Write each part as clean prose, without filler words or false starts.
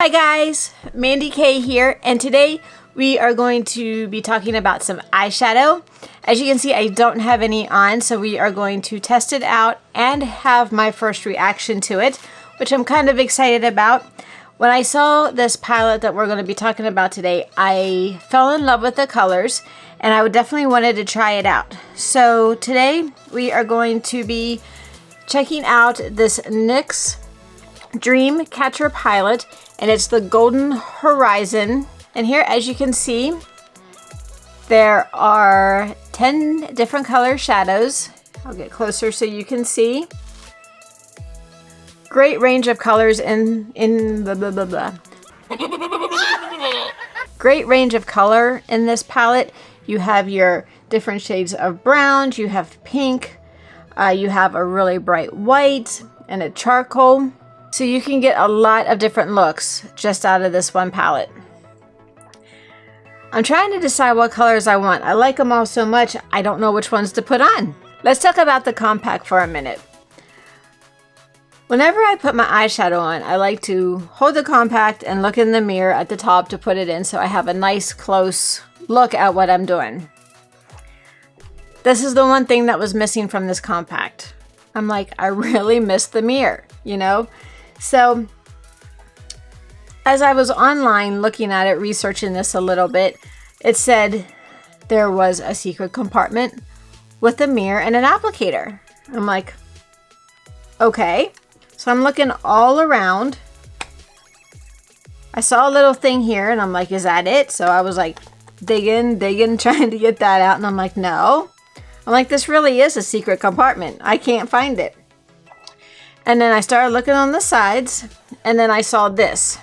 Hi guys, Mandy K here, and today we are going to be talking about some eyeshadow. As you can see, I don't have any on, so we are going to test it out and have my first reaction to it, which I'm kind of excited about. When I saw this palette that we're going to be talking about today, I fell in love with the colors, and I would definitely wanted to try it out. So today we are going to be checking out this NYX Dream Catcher Palette, and it's the Golden Horizon. And here, as you can see, there are 10 different color shadows. I'll get closer so you can see. Great range of colors in Great range of color in this palette. You have your different shades of browns, you have pink, you have a really bright white and a charcoal. So you can get a lot of different looks just out of this one palette. I'm trying to decide what colors I want. I like them all so much, I don't know which ones to put on. Let's talk about the compact for a minute. Whenever I put my eyeshadow on, I like to hold the compact and look in the mirror at the top to put it in so I have a nice close look at what I'm doing. This is the one thing that was missing from this compact. I'm like, I really missed the mirror, you know? So, as I was online looking at it, researching this a little bit, it said there was a secret compartment with a mirror and an applicator. I'm like, okay. So I'm looking all around. I saw a little thing here and I'm like, is that it? So I was like digging, trying to get that out. And I'm like, no. I'm like, this really is a secret compartment. I can't find it. And then I started looking on the sides, and then I saw this.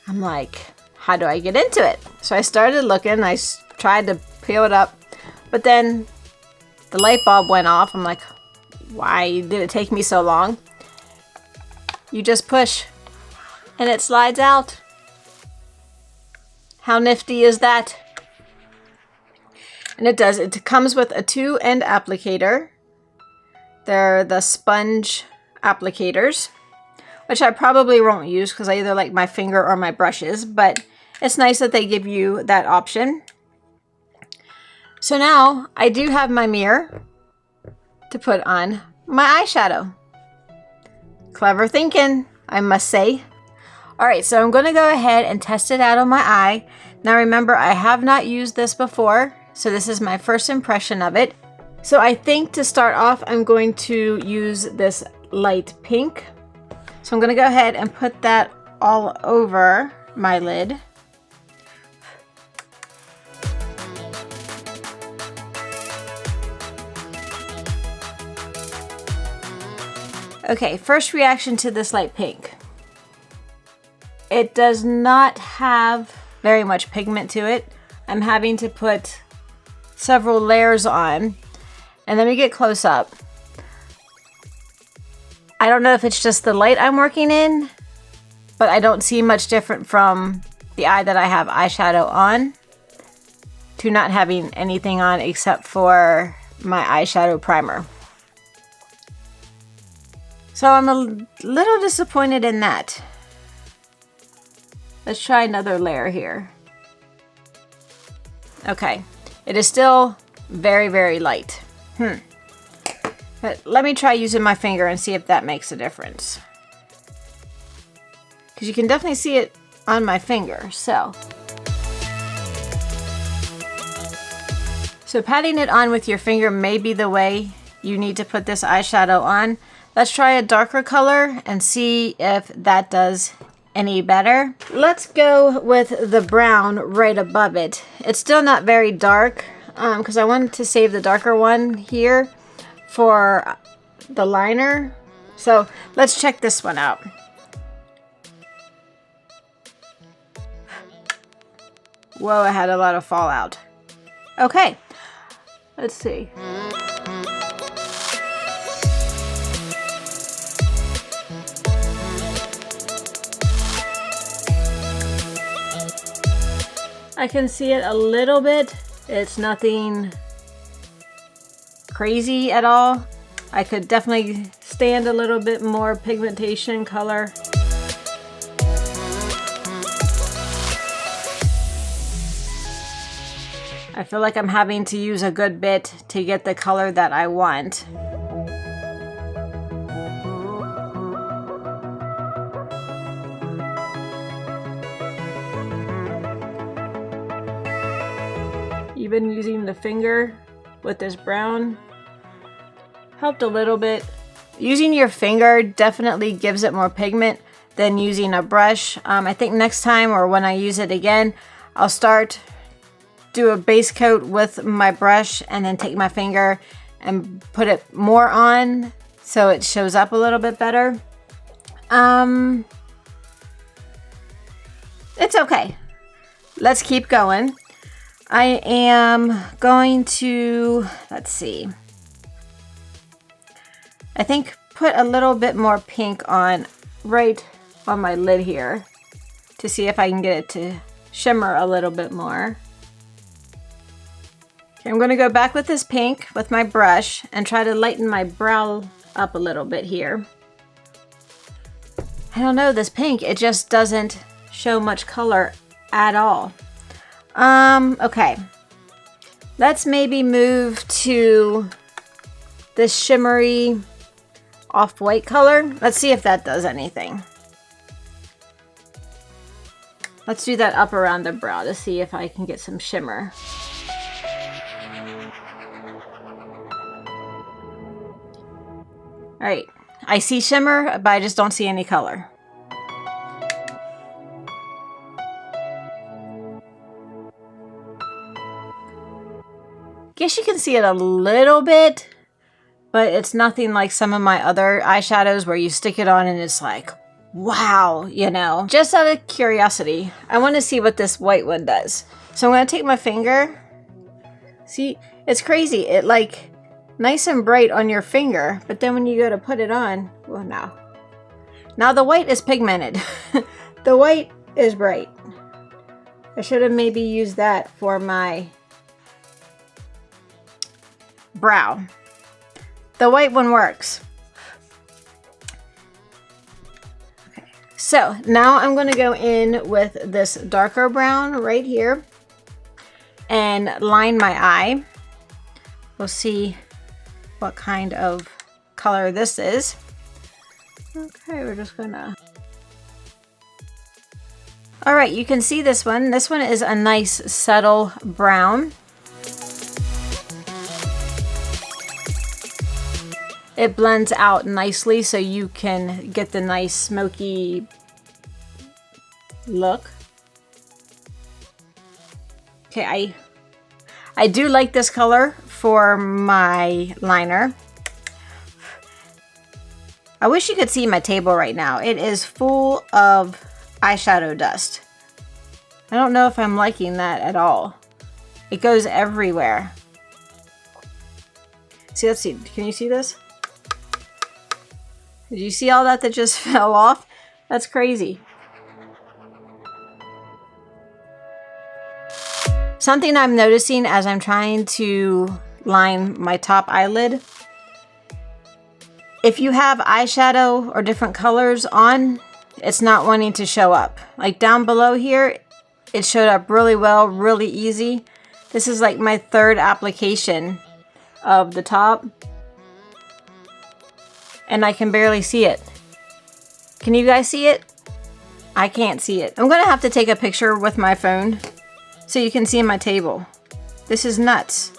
I'm like, how do I get into it? So I started looking, I tried to peel it up, but then the light bulb went off. I'm like, why did it take me so long? You just push, and it slides out. How nifty is that? And it does. It comes with a 2-end applicator. They're the sponge applicators, which I probably won't use because I either like my finger or my brushes, but it's nice that they give you that option. So now I do have my mirror to put on my eyeshadow. Clever thinking, I must say. All right, so I'm going to go ahead and test it out on my eye. Now remember, I have not used this before, so this is my first impression of it. So I think to start off, I'm going to use this light pink. So I'm going to go ahead and put that all over my lid. Okay, first reaction to this light pink. It does not have very much pigment to it. I'm having to put several layers on. And let me get close up. I don't know if it's just the light I'm working in, but I don't see much different from the eye that I have eyeshadow on to not having anything on except for my eyeshadow primer. So I'm a little disappointed in that. Let's try another layer here. Okay, it is still very, very light. But let me try using my finger and see if that makes a difference. Because you can definitely see it on my finger, so patting it on with your finger may be the way you need to put this eyeshadow on. Let's try a darker color and see if that does any better. Let's go with the brown right above it. It's still not very dark. Because I wanted to save the darker one here for the liner. So let's check this one out. Whoa, I had a lot of fallout. Okay, let's see. I can see it a little bit. It's nothing crazy at all. I could definitely stand a little bit more pigmentation color. I feel like I'm having to use a good bit to get the color that I want. Even using the finger with this brown helped a little bit. Using your finger definitely gives it more pigment than using a brush. I think next time, or when I use it again, I'll do a base coat with my brush and then take my finger and put it more on so it shows up a little bit better. It's okay. Let's keep going. I am going to, let's see, I think put a little bit more pink on right on my lid here to see if I can get it to shimmer a little bit more. Okay, I'm going to go back with this pink with my brush and try to lighten my brow up a little bit here. I don't know, this pink, it just doesn't show much color at all. Okay. Let's maybe move to this shimmery off-white color. Let's see if that does anything. Let's do that up around the brow to see if I can get some shimmer. All right, I see shimmer, but I just don't see any color. Guess you can see it a little bit, but it's nothing like some of my other eyeshadows where you stick it on and it's like, wow, you know. Just out of curiosity, I want to see what this white one does. So I'm going to take my finger. See, it's crazy. It like nice and bright on your finger, but then when you go to put it on, well, no. Now the white is pigmented. The white is bright. I should have maybe used that for my brow. The white one works. Okay. So now I'm going to go in with this darker brown right here and line my eye. We'll see what kind of color this is. Okay, we're just gonna... All right, you can see this one. This one is a nice subtle brown. It blends out nicely so you can get the nice smoky look. Okay, I do like this color for my liner. I wish you could see my table right now. It is full of eyeshadow dust. I don't know if I'm liking that at all. It goes everywhere. See, let's see. Can you see this? Did you see all that just fell off? That's crazy. Something I'm noticing as I'm trying to line my top eyelid, if you have eyeshadow or different colors on, it's not wanting to show up. Like down below here, it showed up really well, really easy. This is like my third application of the top, and I can barely see it. Can you guys see it? I can't see it. I'm gonna have to take a picture with my phone so you can see my table. This is nuts.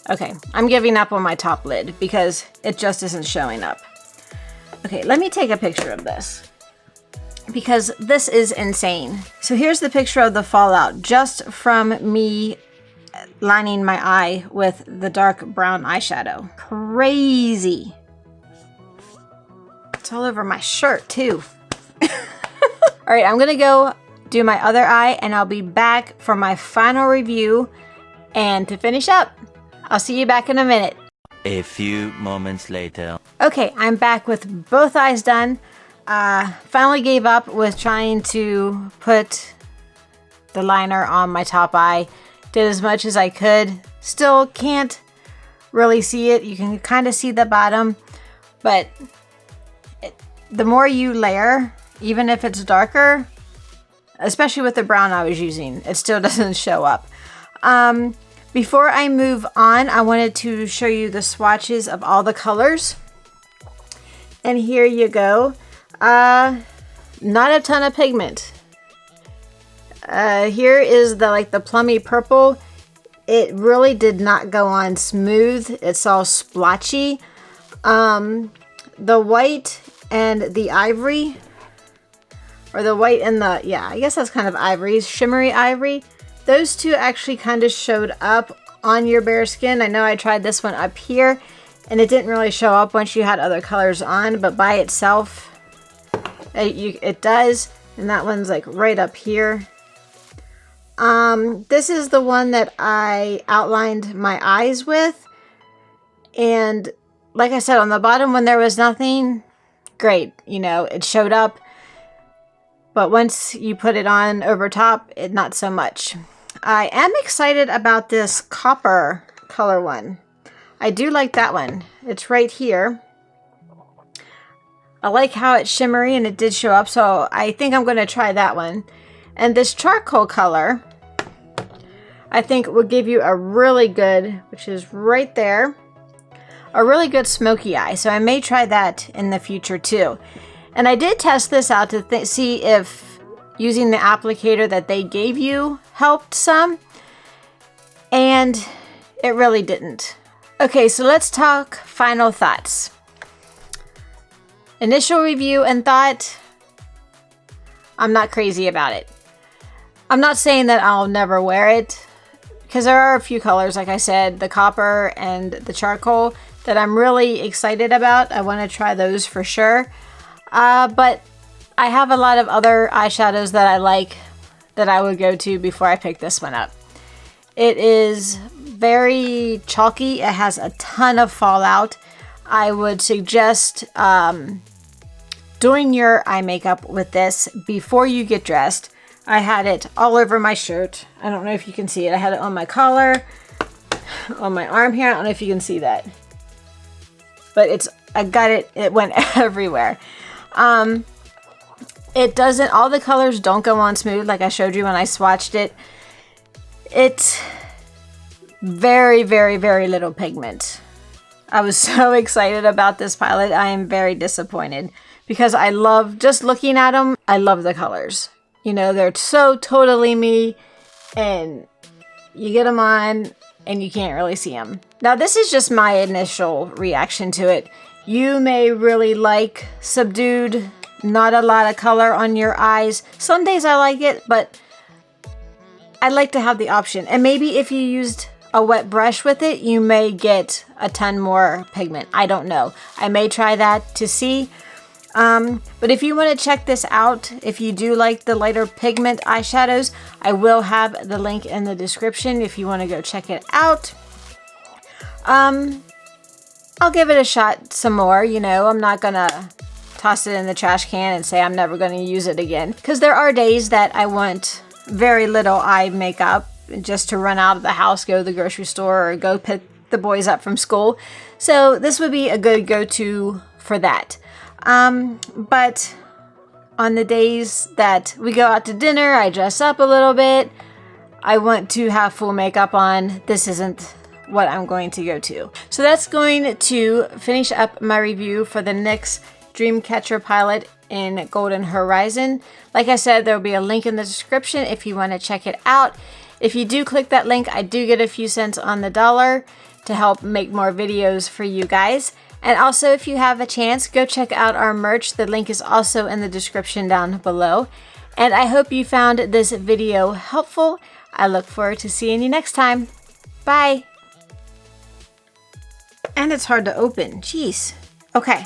Okay, I'm giving up on my top lid because it just isn't showing up. Okay, let me take a picture of this because this is insane. So here's the picture of the fallout just from me lining my eye with the dark brown eyeshadow. Crazy. It's all over my shirt too. All right, I'm gonna go do my other eye and I'll be back for my final review and to finish up. I'll see you back in a minute. A few moments later. Okay, I'm back with both eyes done. Finally gave up with trying to put the liner on my top eye. Did as much as I could. Still can't really see it. You can kind of see the bottom, but the more you layer, even if it's darker, especially with the brown I was using. It still doesn't show up. Before I move on, I wanted to show you the swatches of all the colors. And here you go. Not a ton of pigment. Here is the plummy purple. It really did not go on smooth. It's all splotchy. The white and the ivory, or the white and the, yeah, I guess that's kind of ivory, shimmery ivory. Those two actually kind of showed up on your bare skin. I know I tried this one up here and it didn't really show up once you had other colors on, but by itself, it does. And that one's like right up here. This is the one that I outlined my eyes with. And like I said, on the bottom when there was nothing, great, you know, it showed up. But once you put it on over top, not so much. I am excited about this copper color one. I do like that one. It's right here. I like how it's shimmery and it did show up, so I think I'm going to try that one. And this charcoal color, I think will give you a really good, which is right there, a really good smoky eye. So I may try that in the future too. And I did test this out to see if using the applicator that they gave you helped some, and it really didn't. Okay, so let's talk final thoughts. Initial review and thought, I'm not crazy about it. I'm not saying that I'll never wear it, because there are a few colors, like I said, the copper and the charcoal, that I'm really excited about. I want to try those for sure. But I have a lot of other eyeshadows that I like that I would go to before I pick this one up. It is very chalky. It has a ton of fallout. I would suggest doing your eye makeup with this before you get dressed. I had it all over my shirt. I don't know if you can see it. I had it on my collar, on my arm here. I don't know if you can see that. But I got it. It went everywhere. It doesn't, all the colors don't go on smooth like I showed you when I swatched it. It's very, very, very little pigment. I was so excited about this palette. I am very disappointed because I love, just looking at them, I love the colors. You know, they're so totally me, and you get them on and you can't really see them. Now, this is just my initial reaction to it. You may really like subdued, not a lot of color on your eyes. Some days I like it, but I like to have the option. And maybe if you used a wet brush with it, you may get a ton more pigment. I don't know. I may try that to see. But if you want to check this out, if you do like the lighter pigment eyeshadows, I will have the link in the description if you want to go check it out. I'll give it a shot some more. You know, I'm not gonna toss it in the trash can and say I'm never going to use it again, because there are days that I want very little eye makeup just to run out of the house, go to the grocery store, or go pick the boys up from school. So this would be a good go-to for that. But on the days that we go out to dinner, I dress up a little bit, I want to have full makeup on, this isn't what I'm going to go to. So that's going to finish up my review for the NYX Dream Catcher Palette in Golden Horizon. Like I said, there will be a link in the description if you want to check it out. If you do click that link, I do get a few cents on the dollar to help make more videos for you guys. And also, if you have a chance, go check out our merch. The link is also in the description down below. And I hope you found this video helpful. I look forward to seeing you next time. Bye. And it's hard to open. Jeez. Okay.